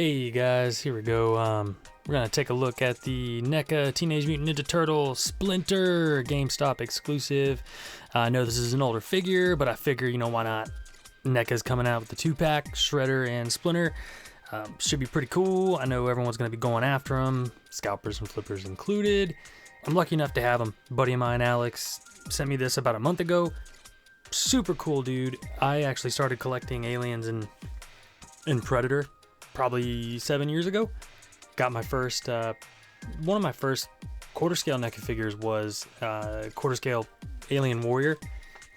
Hey guys, here we go. We're gonna take a look at the Neca Teenage Mutant Ninja Turtle Splinter Gamestop exclusive. I know this is an older figure, but I figure, why not? Neca's coming out with the 2-pack, Shredder and Splinter. Should be pretty cool. I know everyone's gonna be going after them, scalpers and flippers included. I'm lucky enough to have them. A buddy of mine, Alex, sent me this about a month ago. Super cool, dude. I actually started collecting aliens and Predator probably 7 years ago. Got my first, one of my first quarter scale NECA figures was quarter scale Alien Warrior.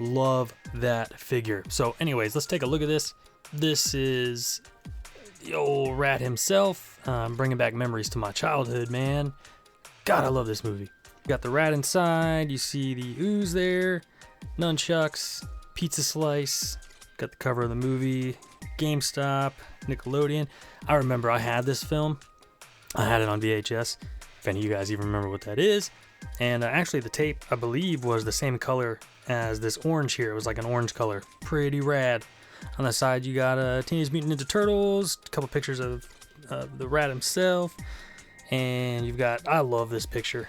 Love that figure. So anyways, let's take a look at this. This is the old rat himself. Bringing back memories to my childhood, man. God, I love this movie. Got the rat inside. You see the ooze there. Nunchucks. Pizza slice. Got the cover of the movie. Gamestop. Nickelodeon. I remember I had this film. I had it on VHS. If any of you guys even remember what that is. And actually the tape, I believe, was the same color as this orange here. It was like an orange color. Pretty rad. On the side you got Teenage Mutant Ninja Turtles. A couple pictures of the rat himself. And you've got, I love this picture.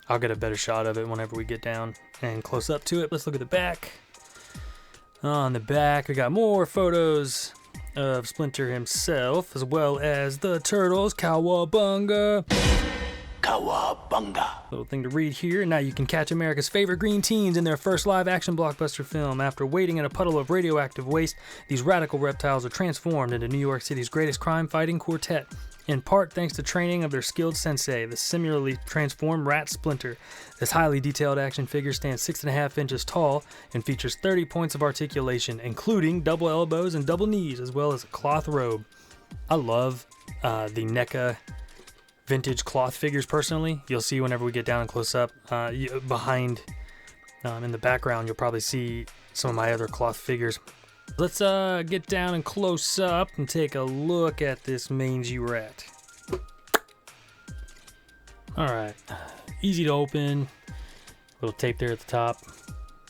I'll get a better shot of it whenever we get down and close up to it. Let's look at the back. On the back, we got more photos of Splinter himself, as well as the turtles. Cowabunga. Cowabunga. Little thing to read here. Now you can catch America's favorite green teens in their first live-action blockbuster film. After waiting in a puddle of radioactive waste, these radical reptiles are transformed into New York City's greatest crime-fighting quartet. In part thanks to training of their skilled sensei, the similarly transformed rat Splinter. This highly detailed action figure stands 6.5 inches tall and features 30 points of articulation, including double elbows and double knees, as well as a cloth robe. I love the NECA vintage cloth figures personally. You'll see whenever we get down and close up. Behind, in the background, you'll probably see some of my other cloth figures. Let's get down and close up and take a look at this mangy rat. Alright, easy to open. Little tape there at the top.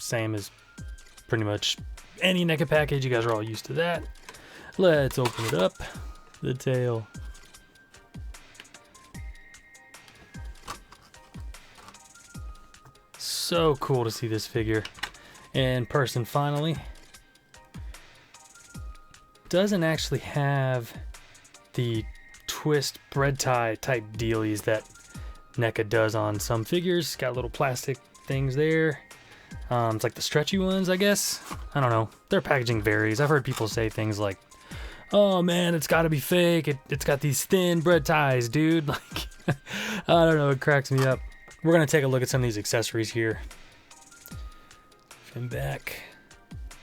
Same as pretty much any NECA package. You guys are all used to that. Let's open it up. The tail. So cool to see this figure in person finally. Doesn't actually have the twist bread tie type dealies that NECA does on some figures. Got little plastic things there. It's like the stretchy ones, I guess. I don't know. Their packaging varies. I've heard people say things like, "Oh man, it's got to be fake. It's got these thin bread ties, dude." Like, I don't know. It cracks me up. We're gonna take a look at some of these accessories here. Fin back.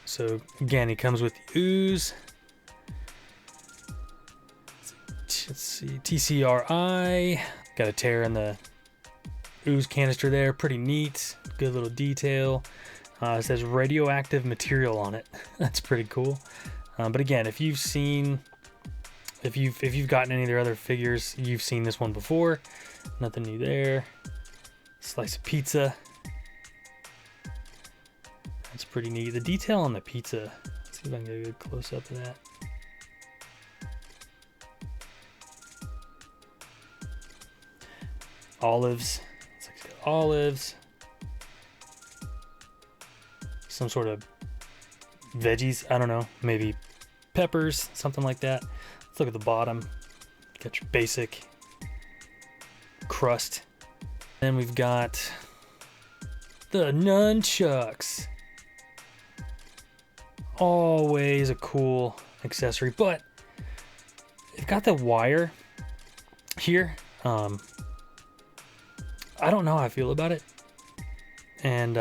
So again, he comes with the ooze. Let's see, TCRI. Got a tear in the ooze canister there. Pretty neat. Good little detail. It says radioactive material on it. That's pretty cool. But again, if you've gotten any of their other figures, you've seen this one before. Nothing new there. Slice of pizza. That's pretty neat. The detail on the pizza. Let's see if I can get a good close up of that. Olives. It's like it's got olives. Some sort of veggies. I don't know. Maybe peppers. Something like that. Let's look at the bottom. Got your basic crust. Then we've got the nunchucks. Always a cool accessory. But they've got the wire here. I don't know how I feel about it. And,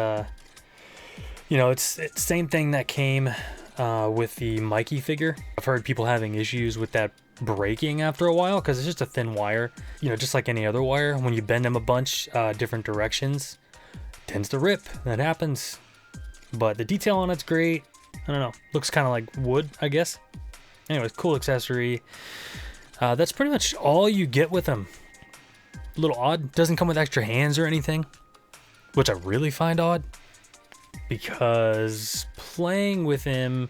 it's the same thing that came with the Mikey figure. I've heard people having issues with that breaking after a while because it's just a thin wire. Just like any other wire, when you bend them a bunch different directions, it tends to rip. That happens. But the detail on it's great. I don't know. Looks kind of like wood, I guess. Anyways, cool accessory. That's pretty much all you get with them. A little odd. Doesn't come with extra hands or anything, which I really find odd because playing with him,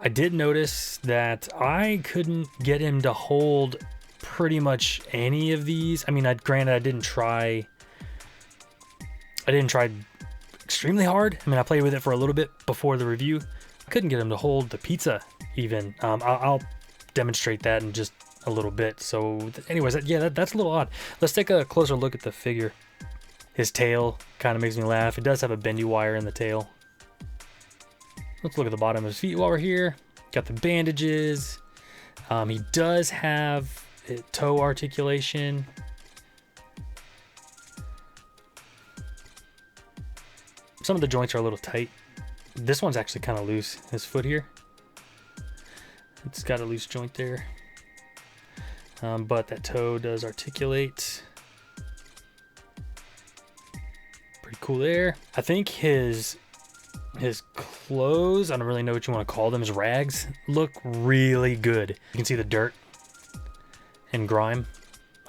I did notice that I couldn't get him to hold pretty much any of these. I mean, granted, I didn't try extremely hard. I mean, I played with it for a little bit before the review. I couldn't get him to hold the pizza even. I'll demonstrate that in just a little bit. So anyways, yeah, that's a little odd. Let's take a closer look at the figure. His tail kind of makes me laugh. It does have a bendy wire in the tail. Let's look at the bottom of his feet while we're here. Got the bandages. He does have toe articulation. Some of the joints are a little tight. This one's actually kind of loose. His foot here, it's got a loose joint there. But that toe does articulate. Pretty cool there. I think his clothes, I don't really know what you want to call them, his rags, look really good. You can see the dirt and grime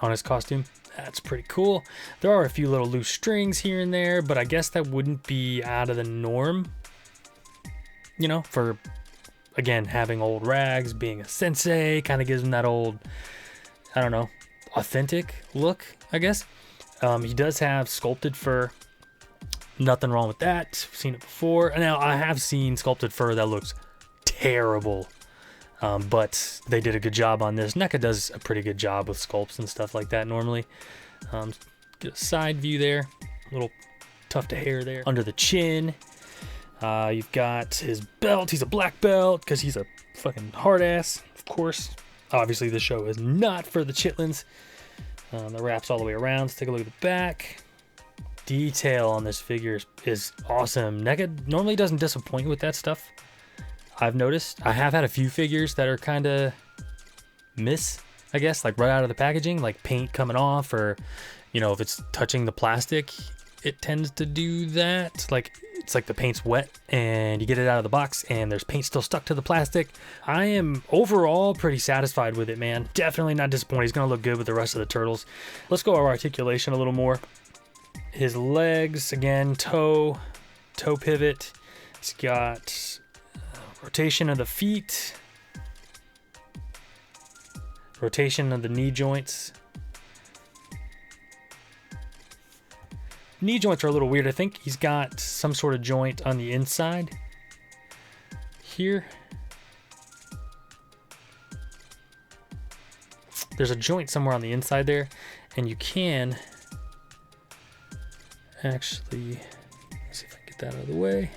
on his costume. That's pretty cool. There are a few little loose strings here and there, but I guess that wouldn't be out of the norm, you know, for, again, having old rags, being a sensei, kind of gives him that old, I don't know, authentic look, I guess. He does have sculpted fur. Nothing wrong with that. Seen it before. Now, I have seen sculpted fur that looks terrible, but they did a good job on this. Neca does a pretty good job with sculpts and stuff like that normally. Get a side view there. A little tuft of hair there. Under the chin, you've got his belt. He's a black belt because he's a fucking hard ass, of course. Obviously, the show is not for the chitlins. The wraps all the way around. Let's take a look at the back. Detail on this figure is awesome. Neca normally doesn't disappoint with that stuff. I've noticed. I have had a few figures that are kind of miss, I guess, like right out of the packaging, like paint coming off, or, you know, if it's touching the plastic, it tends to do that. Like, it's like the paint's wet and you get it out of the box and there's paint still stuck to the plastic. I am overall pretty satisfied with it, man. Definitely not disappointed. He's gonna look good with the rest of the turtles. Let's go over articulation a little more. His legs, again, toe pivot. He's got rotation of the feet, rotation of the knee joints. Knee joints are a little weird. I think he's got some sort of joint on the inside here. There's a joint somewhere on the inside there, and you can actually, let's see if I can get that out of the way.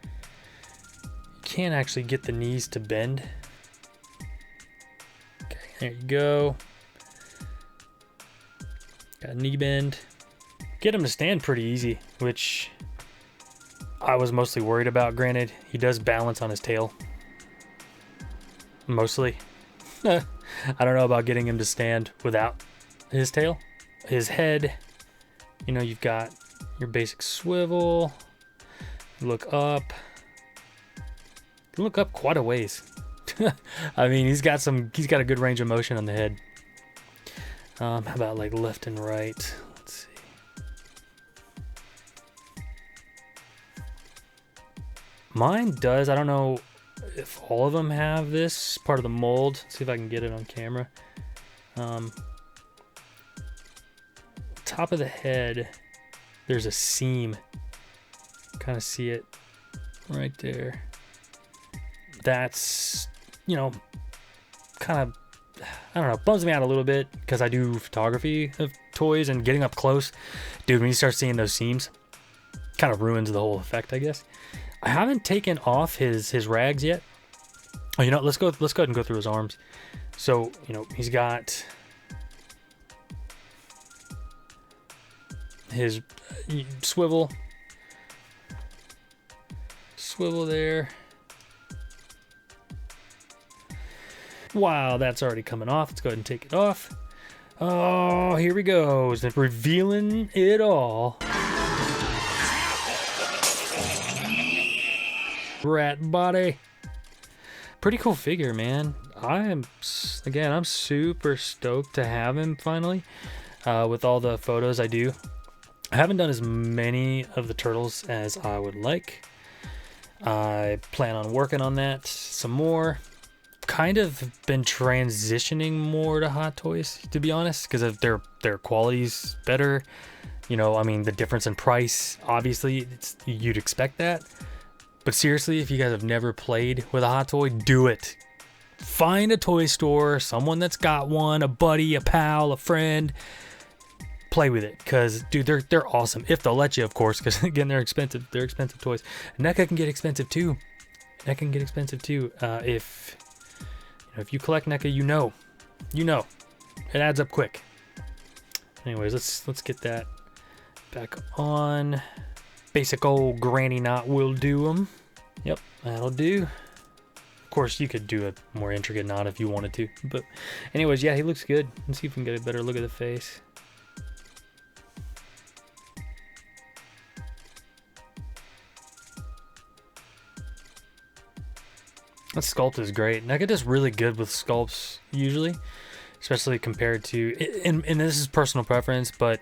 You can actually get the knees to bend. Okay, there you go. Got a knee bend. Get him to stand pretty easy, which I was mostly worried about. Granted, he does balance on his tail. Mostly. I don't know about getting him to stand without his tail. His head, you know, you've got your basic swivel. Look up. Look up quite a ways. I mean, he's got a good range of motion on the head. How about like left and right? Let's see. Mine does. I don't know if all of them have this part of the mold. Let's see if I can get it on camera. Top of the head, there's a seam. Kind of see it right there. That's, you know, kind of, I don't know, bums me out a little bit because I do photography of toys, and getting up close, dude, when you start seeing those seams, kind of ruins the whole effect, I guess. I haven't taken off his rags yet. Oh, you know, let's go ahead and go through his arms. So, you know, he's got his swivel there. Wow, that's already coming off. Let's go ahead and take it off. Oh, here we go. It's revealing it all. Rat body. Pretty cool figure, man. I'm super stoked to have him finally. With all the photos I do. I haven't done as many of the turtles as I would like. I plan on working on that some more. Kind of been transitioning more to Hot Toys, to be honest, because of their quality's better. You know, I mean, the difference in price, obviously, you'd expect that. But seriously, if you guys have never played with a Hot Toy, do it. Find a toy store, someone that's got one, a buddy, a pal, a friend. Play with it, because dude, they're awesome if they'll let you, of course, because again, they're expensive toys. NECA can get expensive too. If you collect NECA, you know it adds up quick. Anyways, let's get that back on. Basic old granny knot will do them. Yep, that'll do. Of course, you could do a more intricate knot if you wanted to, but anyways, yeah, he looks good. Let's see if we can get a better look at the face. That sculpt is great. NECA does really good with sculpts usually, especially compared to, and this is personal preference, but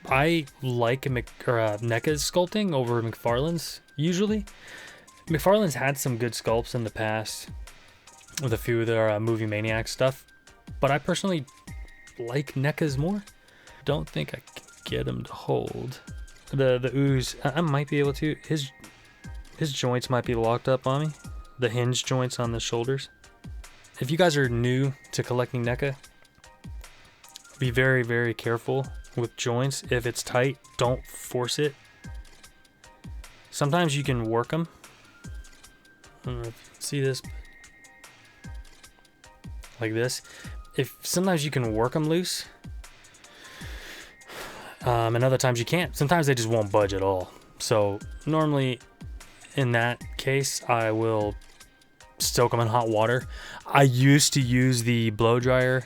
I like NECA's sculpting over McFarlane's usually. McFarlane's had some good sculpts in the past with a few of their Movie Maniac stuff, but I personally like NECA's more. Don't think I can get him to hold the ooze. I might be able to. His joints might be locked up on me. The hinge joints on the shoulders. If you guys are new to collecting NECA, be very, very careful with joints. If it's tight, don't force it. Sometimes you can work them. I don't know if you can see this, like this. Sometimes you can work them loose, and other times you can't. Sometimes they just won't budge at all. So normally, in that case, I will soak them in hot water. I used to use the blow dryer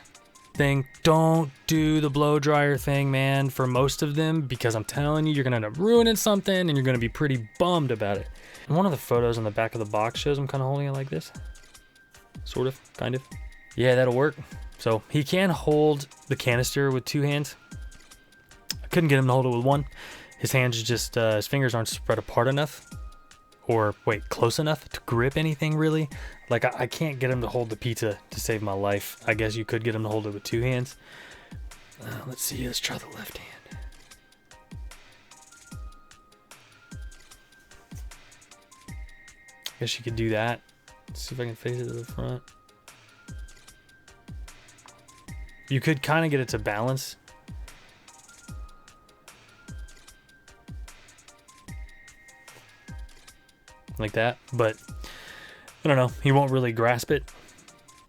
thing. Don't do the blow dryer thing, man, for most of them, because I'm telling you, you're gonna end up ruining something and you're gonna be pretty bummed about it. And one of the photos on the back of the box shows I'm kind of holding it like this. Sort of, kind of. Yeah, that'll work. So he can hold the canister with two hands. I couldn't get him to hold it with one. His hands just, his fingers aren't spread apart enough. Or wait, close enough to grip anything really. Like I can't get him to hold the pizza to save my life. I guess you could get him to hold it with two hands. Let's see, let's try the left hand. Guess you could do that. Let's see if I can face it to the front. You could kind of get it to balance. Like that, but I don't know, he won't really grasp it.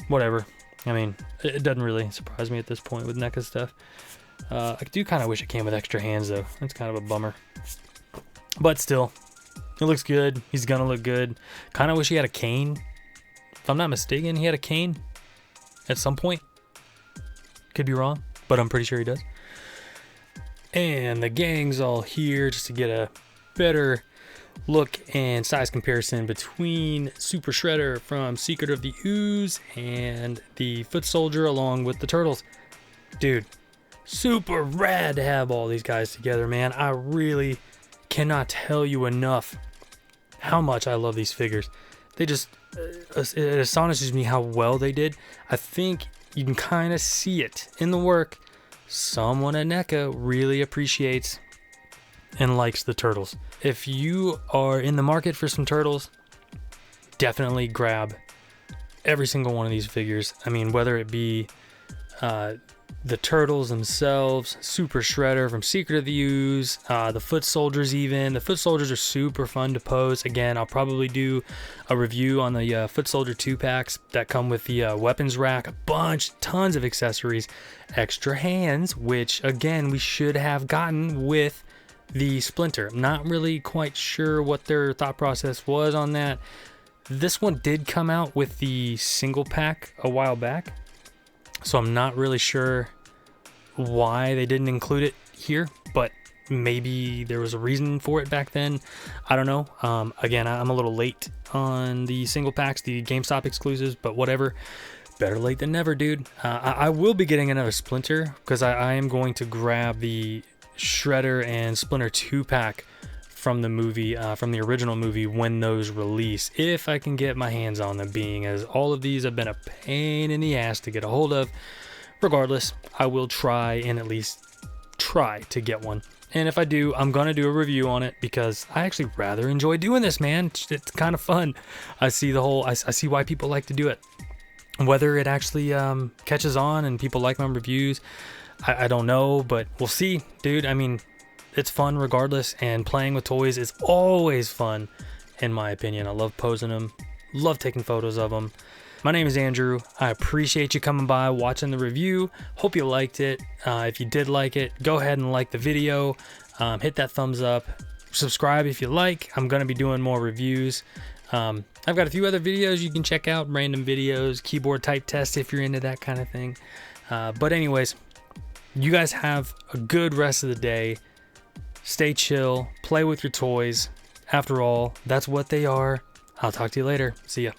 Whatever. I mean, it doesn't really surprise me at this point with NECA stuff. I do kind of wish it came with extra hands though. That's kind of a bummer, but still, it looks good. He's gonna look good. Kind of wish he had a cane. If I'm not mistaken, he had a cane at some point. Could be wrong, but I'm pretty sure he does. And the gang's all here just to get a better look and size comparison between Super Shredder from Secret of the Ooze and the Foot Soldier along with the Turtles. Dude, super rad to have all these guys together, man. I really cannot tell you enough how much I love these figures. They just, it astonishes me how well they did. I think you can kind of see it in the work. Someone at NECA really appreciates and likes the Turtles. If you are in the market for some Turtles, definitely grab every single one of these figures. I mean, whether it be the Turtles themselves, Super Shredder from Secret of the Ooze, the Foot Soldiers even. The Foot Soldiers are super fun to pose. Again, I'll probably do a review on the Foot Soldier 2-packs that come with the weapons rack, tons of accessories, extra hands, which again, we should have gotten with the Splinter. I'm not really quite sure what their thought process was on that. This one did come out with the single pack a while back, so I'm not really sure why they didn't include it here, but maybe there was a reason for it back then. I don't know. Again, I'm a little late on the single packs, the GameStop exclusives, but whatever. Better late than never, dude. I will be getting another Splinter because I am going to grab the Shredder and Splinter 2-pack from the movie, from the original movie when those release, if I can get my hands on them, being as all of these have been a pain in the ass to get a hold of. Regardless, I will try and at least try to get one. And if I do, I'm going to do a review on it because I actually rather enjoy doing this, man. It's kind of fun. I see why people like to do it. Whether it actually catches on and people like my reviews, I don't know, but we'll see, dude. I mean, it's fun regardless, and playing with toys is always fun, in my opinion. I love posing them, love taking photos of them. My name is Andrew. I appreciate you coming by, watching the review. Hope you liked it. If you did like it, go ahead and like the video. Hit that thumbs up. Subscribe if you like. I'm going to be doing more reviews. I've got a few other videos you can check out, random videos, keyboard type tests if you're into that kind of thing. But anyways, you guys have a good rest of the day. Stay chill. Play with your toys. After all, that's what they are. I'll talk to you later. See ya.